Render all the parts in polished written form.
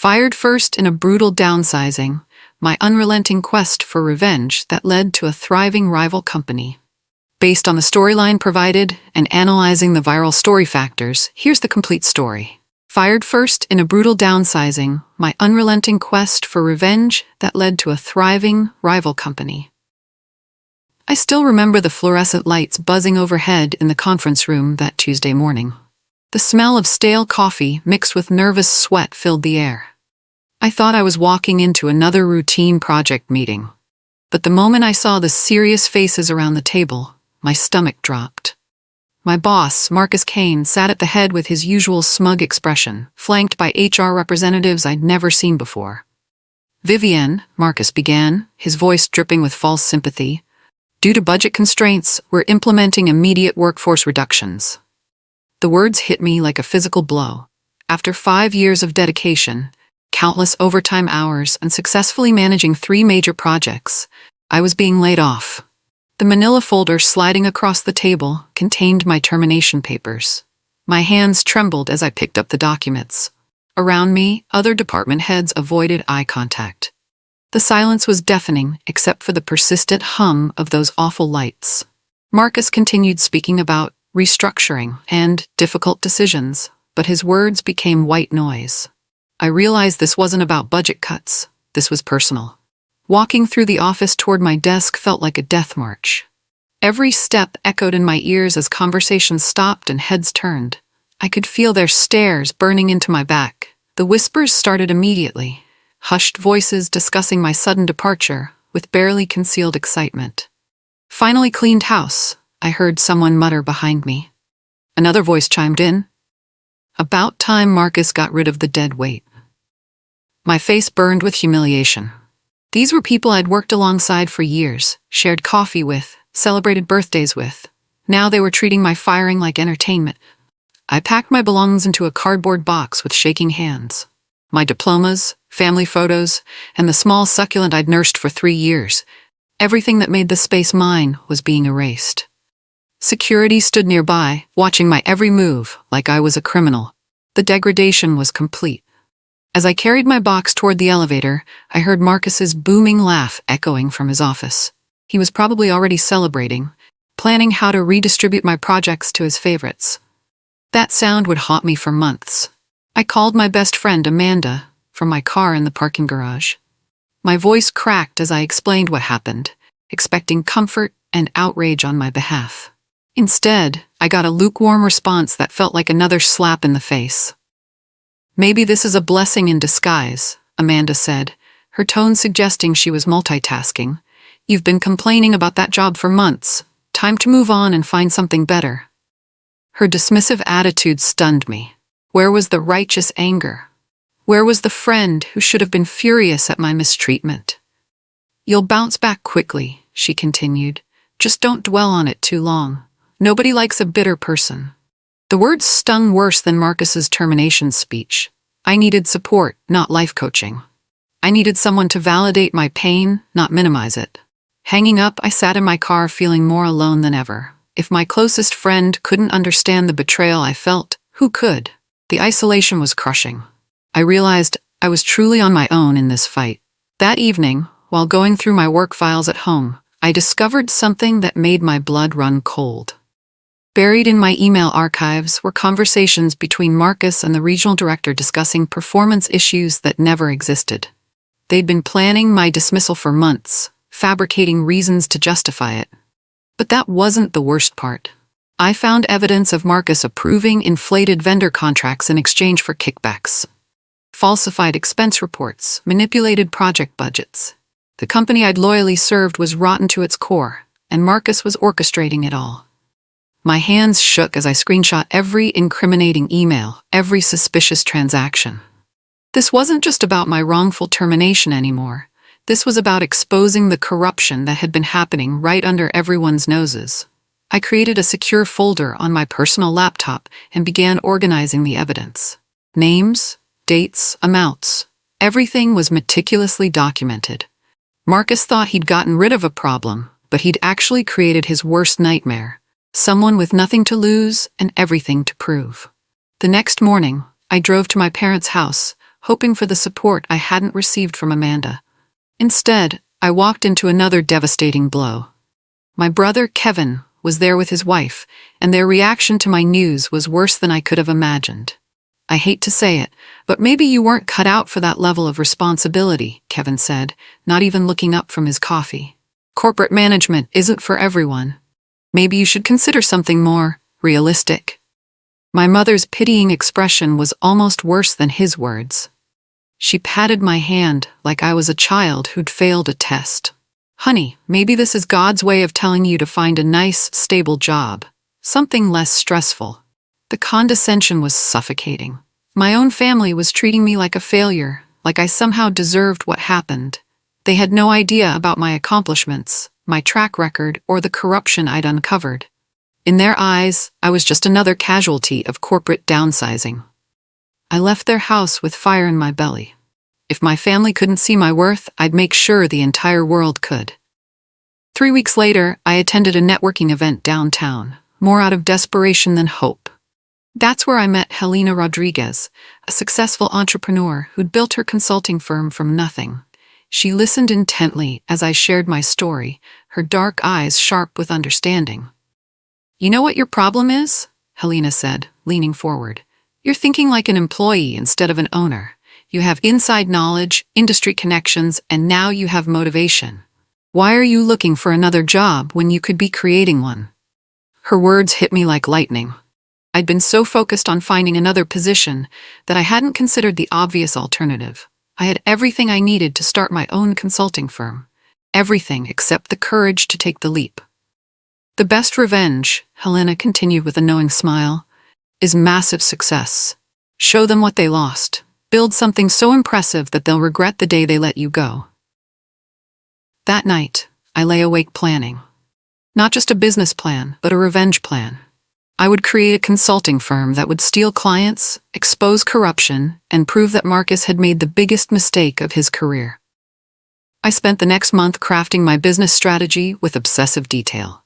Fired first in a brutal downsizing, my unrelenting quest for revenge that led to a thriving rival company. Based on the storyline provided and analyzing the viral story factors, here's the complete story. Fired first in a brutal downsizing, my unrelenting quest for revenge that led to a thriving rival company. I still remember the fluorescent lights buzzing overhead in the conference room that Tuesday morning. The smell of stale coffee mixed with nervous sweat filled the air. I thought I was walking into another routine project meeting. But the moment I saw the serious faces around the table, my stomach dropped. My boss, Marcus Kane, sat at the head with his usual smug expression, flanked by HR representatives I'd never seen before. "Vivienne," Marcus began, his voice dripping with false sympathy, "due to budget constraints, we're implementing immediate workforce reductions." The words hit me like a physical blow. After 5 years of dedication, countless overtime hours, and successfully managing 3 major projects, I was being laid off. The manila folder sliding across the table contained my termination papers. My hands trembled as I picked up the documents. Around me, other department heads avoided eye contact. The silence was deafening, except for the persistent hum of those awful lights. Marcus continued speaking about restructuring and difficult decisions, but his words became white noise. I realized this wasn't about budget cuts. This was personal. Walking through the office toward my desk felt like a death march. Every step echoed in my ears as conversations stopped and heads turned. I could feel their stares burning into my back. The whispers started immediately, hushed voices discussing my sudden departure with barely concealed excitement. "Finally cleaned house," I heard someone mutter behind me. Another voice chimed in. About time Marcus got rid of the dead weight. My face burned with humiliation. These were people I'd worked alongside for years, shared coffee with, celebrated birthdays with. Now they were treating my firing like entertainment. I packed my belongings into a cardboard box with shaking hands. My diplomas, family photos, and the small succulent I'd nursed for 3 years. Everything that made the space mine was being erased. Security stood nearby, watching my every move like I was a criminal. The degradation was complete. As I carried my box toward the elevator, I heard Marcus's booming laugh echoing from his office. He was probably already celebrating, planning how to redistribute my projects to his favorites. That sound would haunt me for months. I called my best friend, Amanda, from my car in the parking garage. My voice cracked as I explained what happened, expecting comfort and outrage on my behalf. Instead, I got a lukewarm response that felt like another slap in the face. "Maybe this is a blessing in disguise," Amanda said, her tone suggesting she was multitasking. "You've been complaining about that job for months. Time to move on and find something better." Her dismissive attitude stunned me. Where was the righteous anger? Where was the friend who should have been furious at my mistreatment? "You'll bounce back quickly," she continued. "Just don't dwell on it too long. Nobody likes a bitter person." The words stung worse than Marcus's termination speech. I needed support, not life coaching. I needed someone to validate my pain, not minimize it. Hanging up, I sat in my car feeling more alone than ever. If my closest friend couldn't understand the betrayal I felt, who could? The isolation was crushing. I realized I was truly on my own in this fight. That evening, while going through my work files at home, I discovered something that made my blood run cold. Buried in my email archives were conversations between Marcus and the regional director discussing performance issues that never existed. They'd been planning my dismissal for months, fabricating reasons to justify it. But that wasn't the worst part. I found evidence of Marcus approving inflated vendor contracts in exchange for kickbacks. Falsified expense reports, manipulated project budgets. The company I'd loyally served was rotten to its core, and Marcus was orchestrating it all. My hands shook as I screenshot every incriminating email, every suspicious transaction. This wasn't just about my wrongful termination anymore. This was about exposing the corruption that had been happening right under everyone's noses. I created a secure folder on my personal laptop and began organizing the evidence. Names, dates, amounts. Everything was meticulously documented. Marcus thought he'd gotten rid of a problem, but he'd actually created his worst nightmare. Someone with nothing to lose and everything to prove. The next morning, I drove to my parents' house, hoping for the support I hadn't received from Amanda. Instead, I walked into another devastating blow. My brother, Kevin, was there with his wife, and their reaction to my news was worse than I could have imagined. I hate to say it, but maybe you weren't cut out for that level of responsibility, Kevin said, not even looking up from his coffee. Corporate management isn't for everyone. Maybe you should consider something more realistic. My mother's pitying expression was almost worse than his words. She patted my hand like I was a child who'd failed a test. Honey, maybe this is God's way of telling you to find a nice, stable job. Something less stressful. The condescension was suffocating. My own family was treating me like a failure, like I somehow deserved what happened. They had no idea about my accomplishments, my track record, or the corruption I'd uncovered. In their eyes, I was just another casualty of corporate downsizing. I left their house with fire in my belly. If my family couldn't see my worth, I'd make sure the entire world could. 3 weeks later, I attended a networking event downtown, more out of desperation than hope. That's where I met Helena Rodriguez, a successful entrepreneur who'd built her consulting firm from nothing. She listened intently as I shared my story, her dark eyes sharp with understanding. "You know what your problem is?" Helena said, leaning forward. "You're thinking like an employee instead of an owner. You have inside knowledge, industry connections, and now you have motivation. Why are you looking for another job when you could be creating one?" Her words hit me like lightning. I'd been so focused on finding another position that I hadn't considered the obvious alternative. I had everything I needed to start my own consulting firm. Everything except the courage to take the leap. "The best revenge," Helena continued with a knowing smile, "is massive success. Show them what they lost. Build something so impressive that they'll regret the day they let you go." That night, I lay awake planning. Not just a business plan, but a revenge plan. I would create a consulting firm that would steal clients, expose corruption, and prove that Marcus had made the biggest mistake of his career. I spent the next month crafting my business strategy with obsessive detail.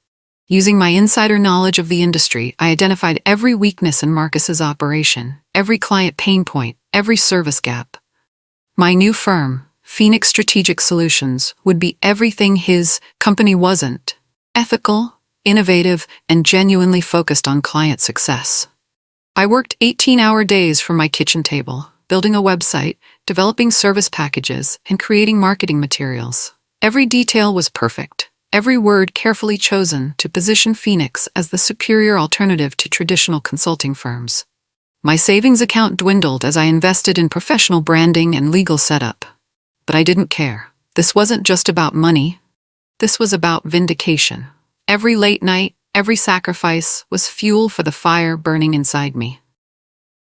Using my insider knowledge of the industry, I identified every weakness in Marcus's operation, every client pain point, every service gap. My new firm, Phoenix Strategic Solutions, would be everything his company wasn't: ethical, innovative, and genuinely focused on client success. I worked 18-hour days from my kitchen table, building a website, developing service packages, and creating marketing materials. Every detail was perfect. Every word carefully chosen to position Phoenix as the superior alternative to traditional consulting firms. My savings account dwindled as I invested in professional branding and legal setup. But I didn't care. This wasn't just about money. This was about vindication. Every late night, every sacrifice was fuel for the fire burning inside me.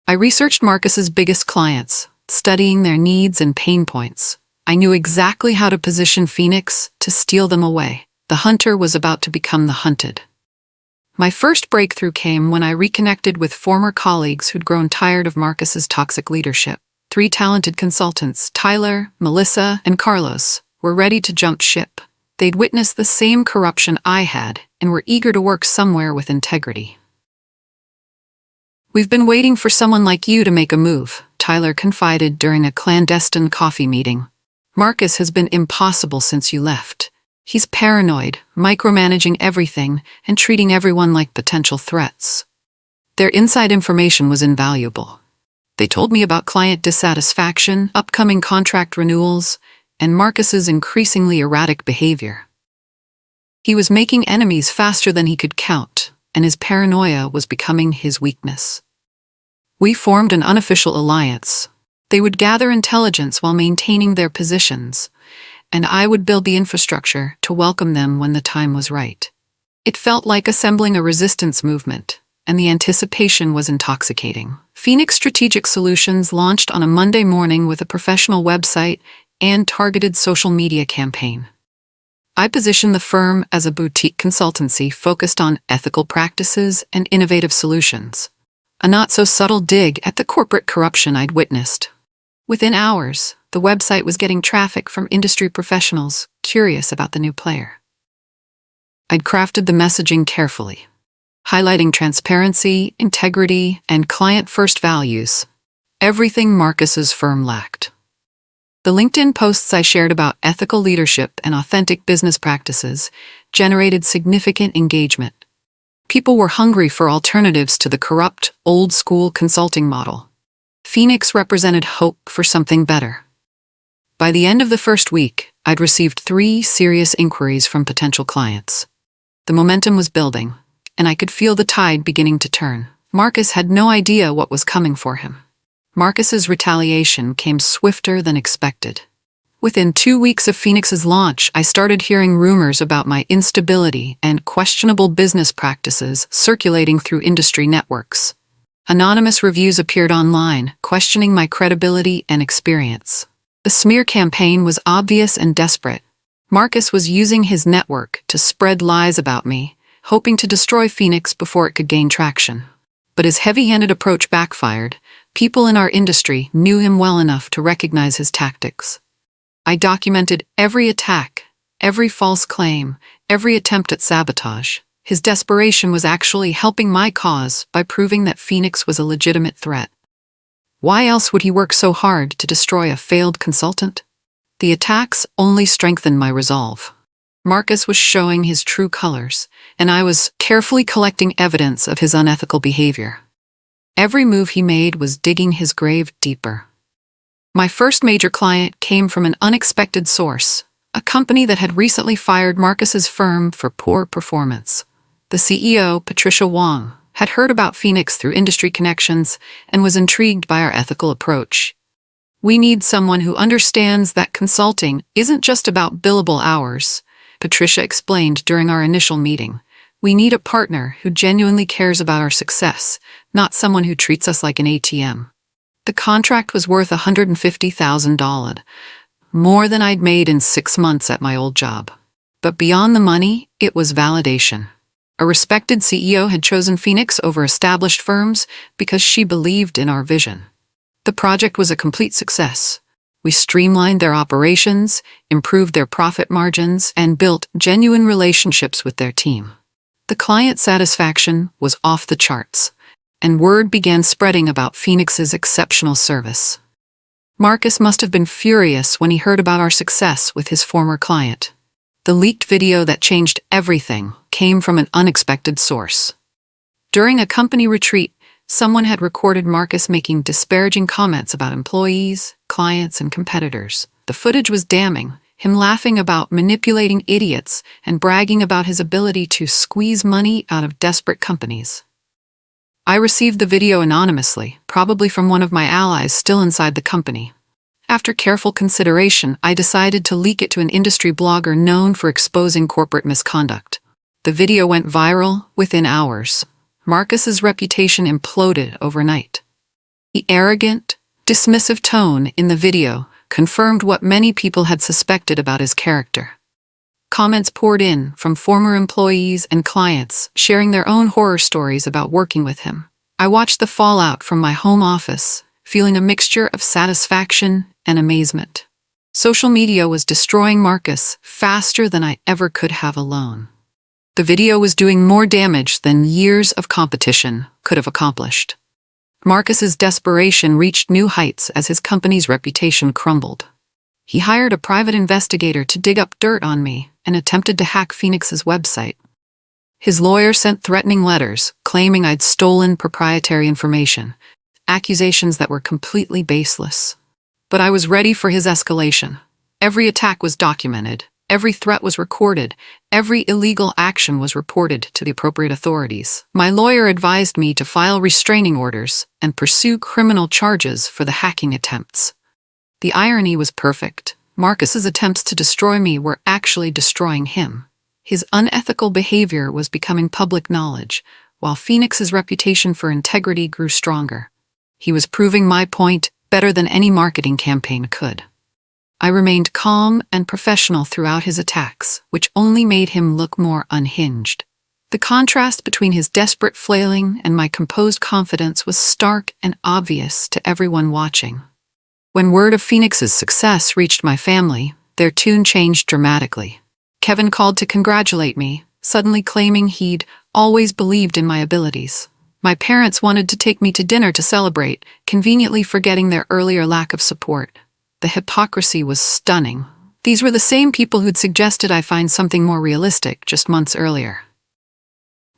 I researched Marcus's biggest clients, studying their needs and pain points. I knew exactly how to position Phoenix to steal them away. The hunter was about to become the hunted. My first breakthrough came when I reconnected with former colleagues who'd grown tired of Marcus's toxic leadership. 3 talented consultants, Tyler, Melissa, and Carlos, were ready to jump ship. They'd witnessed the same corruption I had and were eager to work somewhere with integrity. "We've been waiting for someone like you to make a move," Tyler confided during a clandestine coffee meeting. "Marcus has been impossible since you left. He's paranoid, micromanaging everything, and treating everyone like potential threats." Their inside information was invaluable. They told me about client dissatisfaction, upcoming contract renewals, and Marcus's increasingly erratic behavior. He was making enemies faster than he could count, and his paranoia was becoming his weakness. We formed an unofficial alliance. They would gather intelligence while maintaining their positions, and I would build the infrastructure to welcome them when the time was right. It felt like assembling a resistance movement, and the anticipation was intoxicating. Phoenix Strategic Solutions launched on a Monday morning with a professional website and targeted social media campaign. I positioned the firm as a boutique consultancy focused on ethical practices and innovative solutions, a not-so-subtle dig at the corporate corruption I'd witnessed. Within hours, the website was getting traffic from industry professionals curious about the new player. I'd crafted the messaging carefully, highlighting transparency, integrity, and client-first values. everything Marcus's firm lacked. The LinkedIn posts I shared about ethical leadership and authentic business practices generated significant engagement. People were hungry for alternatives to the corrupt, old-school consulting model. Phoenix represented hope for something better. By the end of the first week, I'd received 3 serious inquiries from potential clients. The momentum was building, and I could feel the tide beginning to turn. Marcus had no idea what was coming for him. Marcus's retaliation came swifter than expected. Within 2 weeks of Phoenix's launch, I started hearing rumors about my instability and questionable business practices circulating through industry networks. Anonymous reviews appeared online, questioning my credibility and experience. The smear campaign was obvious and desperate. Marcus was using his network to spread lies about me, hoping to destroy Phoenix before it could gain traction. But his heavy-handed approach backfired. People in our industry knew him well enough to recognize his tactics. I documented every attack, every false claim, every attempt at sabotage. His desperation was actually helping my cause by proving that Phoenix was a legitimate threat. Why else would he work so hard to destroy a failed consultant? The attacks only strengthened my resolve. Marcus was showing his true colors, and I was carefully collecting evidence of his unethical behavior. Every move he made was digging his grave deeper. My first major client came from an unexpected source, a company that had recently fired Marcus's firm for poor performance. The CEO, Patricia Wong, had heard about Phoenix through industry connections and was intrigued by our ethical approach. "We need someone who understands that consulting isn't just about billable hours," Patricia explained during our initial meeting. "We need a partner who genuinely cares about our success, not someone who treats us like an ATM." The contract was worth $150,000, more than I'd made in 6 months at my old job. But beyond the money, it was validation. A respected CEO had chosen Phoenix over established firms because she believed in our vision. The project was a complete success. We streamlined their operations, improved their profit margins, and built genuine relationships with their team. The client satisfaction was off the charts, and word began spreading about Phoenix's exceptional service. Marcus must have been furious when he heard about our success with his former client. The leaked video that changed everything came from an unexpected source. During a company retreat, someone had recorded Marcus making disparaging comments about employees, clients, and competitors. The footage was damning, him laughing about manipulating idiots and bragging about his ability to squeeze money out of desperate companies. I received the video anonymously, probably from one of my allies still inside the company. After careful consideration, I decided to leak it to an industry blogger known for exposing corporate misconduct. The video went viral within hours. Marcus's reputation imploded overnight. The arrogant, dismissive tone in the video confirmed what many people had suspected about his character. Comments poured in from former employees and clients, sharing their own horror stories about working with him. I watched the fallout from my home office, feeling a mixture of satisfaction and amazement. Social media was destroying Marcus faster than I ever could have alone. The video was doing more damage than years of competition could have accomplished. Marcus's desperation reached new heights as his company's reputation crumbled. He hired a private investigator to dig up dirt on me and attempted to hack Phoenix's website. His lawyer sent threatening letters claiming I'd stolen proprietary information, accusations that were completely baseless. But I was ready for his escalation. Every attack was documented, every threat was recorded, every illegal action was reported to the appropriate authorities. My lawyer advised me to file restraining orders and pursue criminal charges for the hacking attempts. The irony was perfect. Marcus's attempts to destroy me were actually destroying him. His unethical behavior was becoming public knowledge, while Phoenix's reputation for integrity grew stronger. He was proving my point better than any marketing campaign could. I remained calm and professional throughout his attacks, which only made him look more unhinged. The contrast between his desperate flailing and my composed confidence was stark and obvious to everyone watching. When word of Phoenix's success reached my family, their tune changed dramatically. Kevin called to congratulate me, suddenly claiming he'd always believed in my abilities. My parents wanted to take me to dinner to celebrate, conveniently forgetting their earlier lack of support. The hypocrisy was stunning. These were the same people who'd suggested I find something more realistic just months earlier.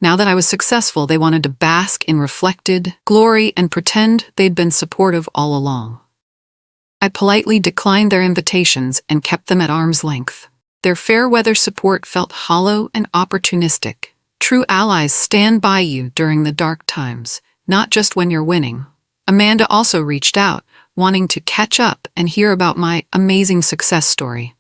Now that I was successful, they wanted to bask in reflected glory and pretend they'd been supportive all along. I politely declined their invitations and kept them at arm's length. Their fair-weather support felt hollow and opportunistic. True allies stand by you during the dark times, not just when you're winning. Amanda also reached out, wanting to catch up and hear about my amazing success story.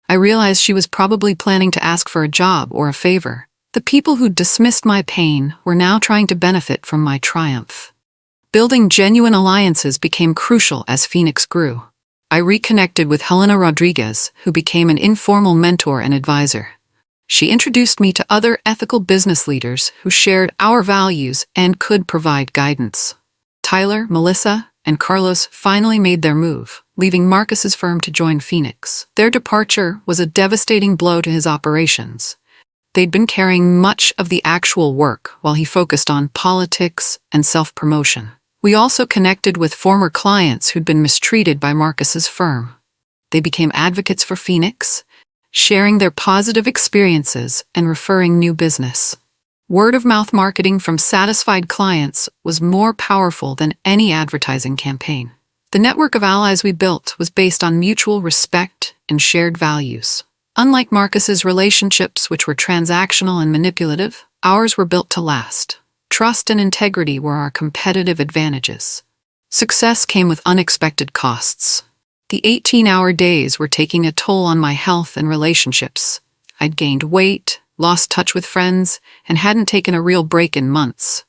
I realized she was probably planning to ask for a job or a favor. The people who dismissed my pain were now trying to benefit from my triumph. Building genuine alliances became crucial as Phoenix grew. I reconnected with Helena Rodriguez, who became an informal mentor and advisor. She introduced me to other ethical business leaders who shared our values and could provide guidance. Tyler, Melissa, and Carlos finally made their move, leaving Marcus's firm to join Phoenix. Their departure was a devastating blow to his operations. They'd been carrying much of the actual work while he focused on politics and self-promotion. We also connected with former clients who'd been mistreated by Marcus's firm. They became advocates for Phoenix, sharing their positive experiences and referring new business. Word-of-mouth marketing from satisfied clients was more powerful than any advertising campaign. The network of allies we built was based on mutual respect and shared values. Unlike Marcus's relationships, which were transactional and manipulative, ours were built to last. Trust and integrity were our competitive advantages. Success came with unexpected costs. The 18-hour days were taking a toll on my health and relationships. I'd gained weight, lost touch with friends, and hadn't taken a real break in months.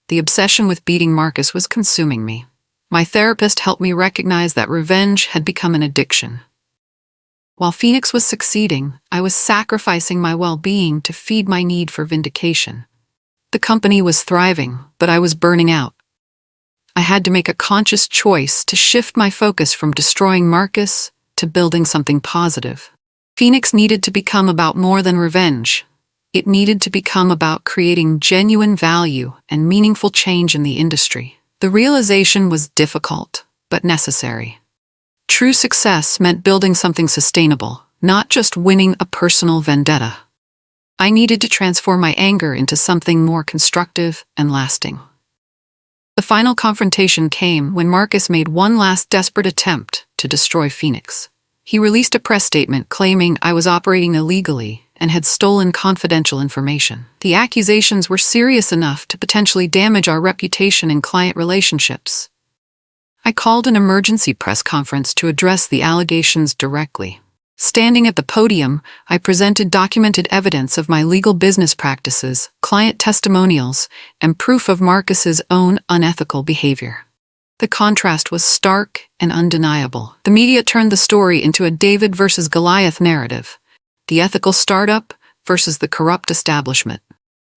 The obsession with beating Marcus was consuming me. My therapist helped me recognize that revenge had become an addiction. While Phoenix was succeeding, I was sacrificing my well-being to feed my need for vindication. The company was thriving, but I was burning out. I had to make a conscious choice to shift my focus from destroying Marcus to building something positive. Phoenix needed to become about more than revenge. It needed to become about creating genuine value and meaningful change in the industry. The realization was difficult, but necessary. True success meant building something sustainable, not just winning a personal vendetta. I needed to transform my anger into something more constructive and lasting. The final confrontation came when Marcus made one last desperate attempt to destroy Phoenix. He released a press statement claiming I was operating illegally and had stolen confidential information. The accusations were serious enough to potentially damage our reputation and client relationships. I called an emergency press conference to address the allegations directly. Standing at the podium, I presented documented evidence of my legal business practices, client testimonials, and proof of Marcus's own unethical behavior. The contrast was stark and undeniable. The media turned the story into a David versus Goliath narrative, the ethical startup versus the corrupt establishment.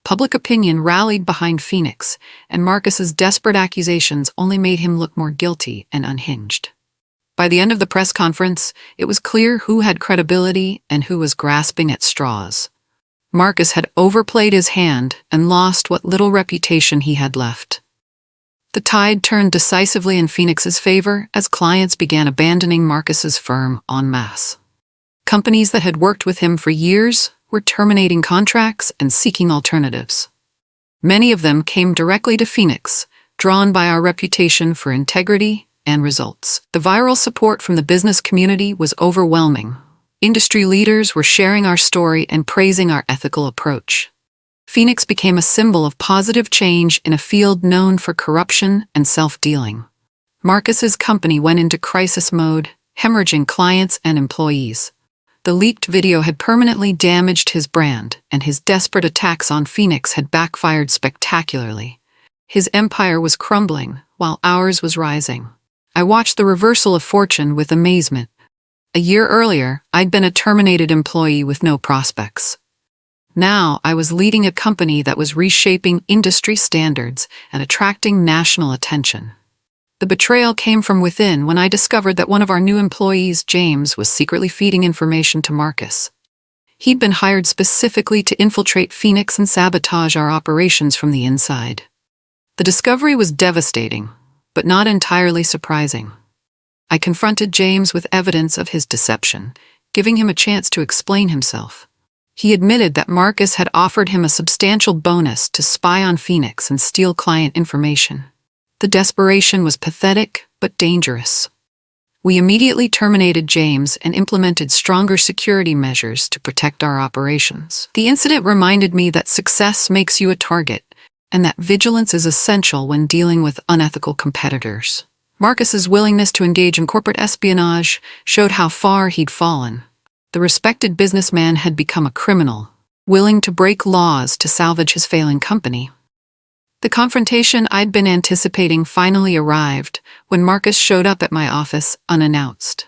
Public opinion rallied behind Phoenix, and Marcus's desperate accusations only made him look more guilty and unhinged. By the end of the press conference, it was clear who had credibility and who was grasping at straws. Marcus had overplayed his hand and lost what little reputation he had left. The tide turned decisively in Phoenix's favor as clients began abandoning Marcus's firm en masse. Companies that had worked with him for years were terminating contracts and seeking alternatives. Many of them came directly to Phoenix, drawn by our reputation for integrity and results. The viral support from the business community was overwhelming. Industry leaders were sharing our story and praising our ethical approach. Phoenix became a symbol of positive change in a field known for corruption and self-dealing. Marcus's company went into crisis mode, hemorrhaging clients and employees. The leaked video had permanently damaged his brand, and his desperate attacks on Phoenix had backfired spectacularly. His empire was crumbling, while ours was rising. I watched the reversal of fortune with amazement. A year earlier, I'd been a terminated employee with no prospects. Now, I was leading a company that was reshaping industry standards and attracting national attention. The betrayal came from within when I discovered that one of our new employees, James, was secretly feeding information to Marcus. He'd been hired specifically to infiltrate Phoenix and sabotage our operations from the inside. The discovery was devastating, but not entirely surprising. I confronted James with evidence of his deception, giving him a chance to explain himself. He admitted that Marcus had offered him a substantial bonus to spy on Phoenix and steal client information. The desperation was pathetic but dangerous. We immediately terminated James and implemented stronger security measures to protect our operations. The incident reminded me that success makes you a target, and that vigilance is essential when dealing with unethical competitors. Marcus's willingness to engage in corporate espionage showed how far he'd fallen. The respected businessman had become a criminal, willing to break laws to salvage his failing company. The confrontation I'd been anticipating finally arrived when Marcus showed up at my office unannounced.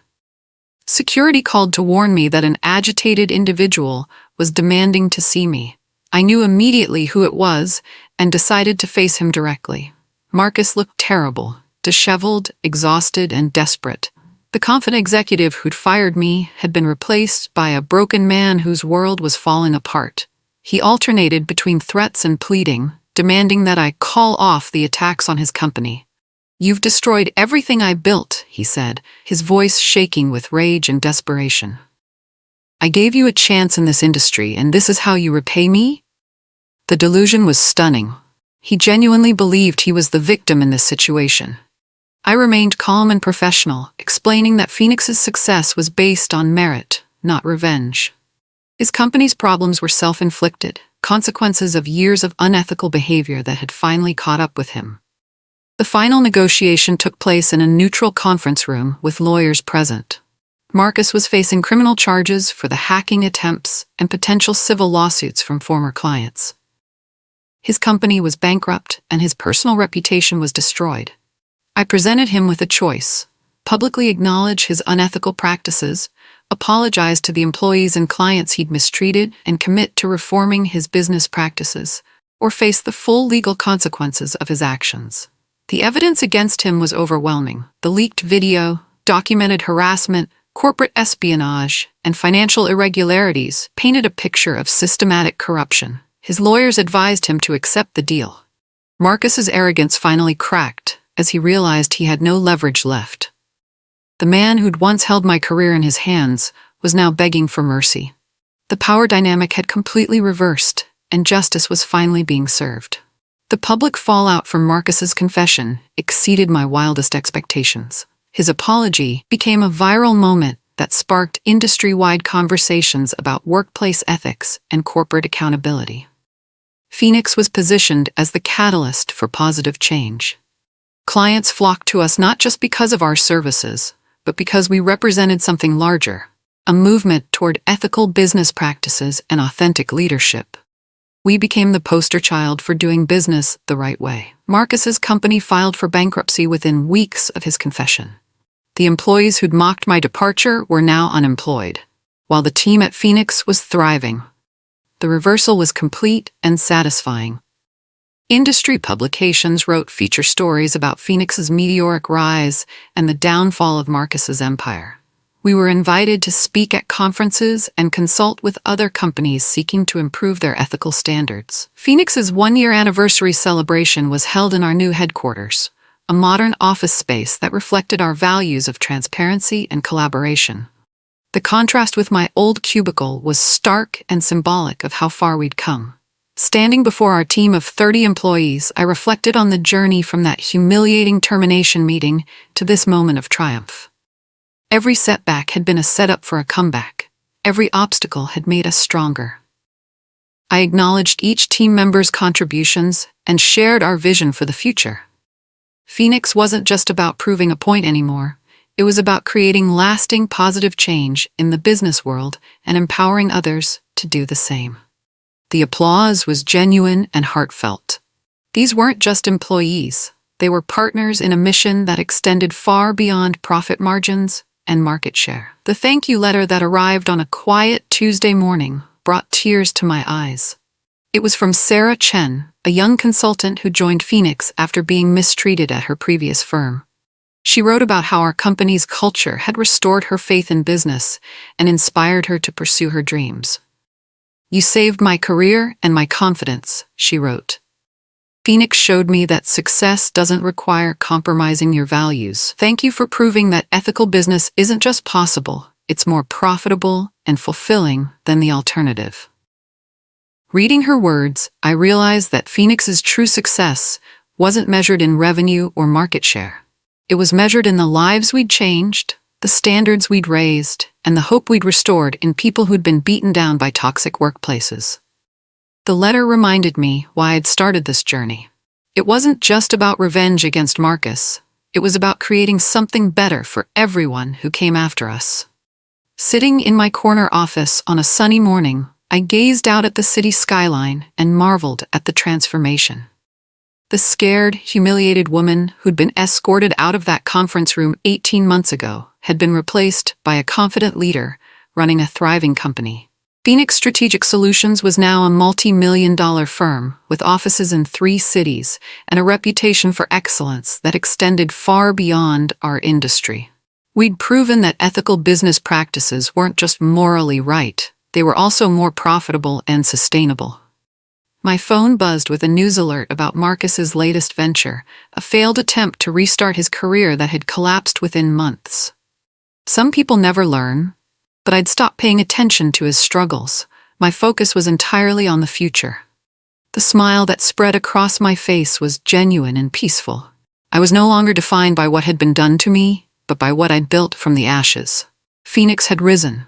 Security called to warn me that an agitated individual was demanding to see me. I knew immediately who it was and decided to face him directly. Marcus looked terrible, disheveled, exhausted, and desperate. The confident executive who'd fired me had been replaced by a broken man whose world was falling apart. He alternated between threats and pleading, demanding that I call off the attacks on his company. "You've destroyed everything I built," he said, his voice shaking with rage and desperation. "I gave you a chance in this industry, and this is how you repay me?" The delusion was stunning. He genuinely believed he was the victim in this situation. I remained calm and professional, explaining that Phoenix's success was based on merit, not revenge. His company's problems were self-inflicted, consequences of years of unethical behavior that had finally caught up with him. The final negotiation took place in a neutral conference room with lawyers present. Marcus was facing criminal charges for the hacking attempts and potential civil lawsuits from former clients. His company was bankrupt and his personal reputation was destroyed. I presented him with a choice: publicly acknowledge his unethical practices, apologize to the employees and clients he'd mistreated, and commit to reforming his business practices, or face the full legal consequences of his actions. The evidence against him was overwhelming. The leaked video, documented harassment, corporate espionage, and financial irregularities painted a picture of systematic corruption. His lawyers advised him to accept the deal. Marcus's arrogance finally cracked as he realized he had no leverage left. The man who'd once held my career in his hands was now begging for mercy. The power dynamic had completely reversed, and justice was finally being served. The public fallout from Marcus's confession exceeded my wildest expectations. His apology became a viral moment that sparked industry-wide conversations about workplace ethics and corporate accountability. Phoenix was positioned as the catalyst for positive change. Clients flocked to us not just because of our services, but because we represented something larger, a movement toward ethical business practices and authentic leadership. We became the poster child for doing business the right way. Marcus's company filed for bankruptcy within weeks of his confession. The employees who'd mocked my departure were now unemployed, while the team at Phoenix was thriving. The reversal was complete and satisfying. Industry publications wrote feature stories about Phoenix's meteoric rise and the downfall of Marcus's empire. We were invited to speak at conferences and consult with other companies seeking to improve their ethical standards. Phoenix's one-year anniversary celebration was held in our new headquarters, a modern office space that reflected our values of transparency and collaboration. The contrast with my old cubicle was stark and symbolic of how far we'd come. Standing before our team of 30 employees, I reflected on the journey from that humiliating termination meeting to this moment of triumph. Every setback had been a setup for a comeback. Every obstacle had made us stronger. I acknowledged each team member's contributions and shared our vision for the future. Phoenix wasn't just about proving a point anymore. It was about creating lasting positive change in the business world and empowering others to do the same. The applause was genuine and heartfelt. These weren't just employees. They were partners in a mission that extended far beyond profit margins and market share. The thank you letter that arrived on a quiet Tuesday morning brought tears to my eyes. It was from Sarah Chen, a young consultant who joined Phoenix after being mistreated at her previous firm. She wrote about how our company's culture had restored her faith in business and inspired her to pursue her dreams. "You saved my career and my confidence," she wrote. Phoenix showed me that success doesn't require compromising your values. Thank you for proving that ethical business isn't just possible, it's more profitable and fulfilling than the alternative. Reading her words, I realized that Phoenix's true success wasn't measured in revenue or market share. It was measured in the lives we'd changed, the standards we'd raised, and the hope we'd restored in people who'd been beaten down by toxic workplaces. The letter reminded me why I'd started this journey. It wasn't just about revenge against Marcus. It was about creating something better for everyone who came after us. Sitting in my corner office on a sunny morning, I gazed out at the city skyline and marveled at the transformation. The scared, humiliated woman who'd been escorted out of that conference room 18 months ago had been replaced by a confident leader running a thriving company. Phoenix Strategic Solutions was now a multi-million-dollar firm with offices in 3 cities and a reputation for excellence that extended far beyond our industry. We'd proven that ethical business practices weren't just morally right, they were also more profitable and sustainable. My phone buzzed with a news alert about Marcus's latest venture, a failed attempt to restart his career that had collapsed within months. Some people never learn, but I'd stopped paying attention to his struggles. My focus was entirely on the future. The smile that spread across my face was genuine and peaceful. I was no longer defined by what had been done to me, but by what I'd built from the ashes. Phoenix had risen,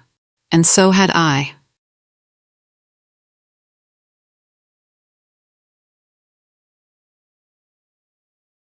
and so had I.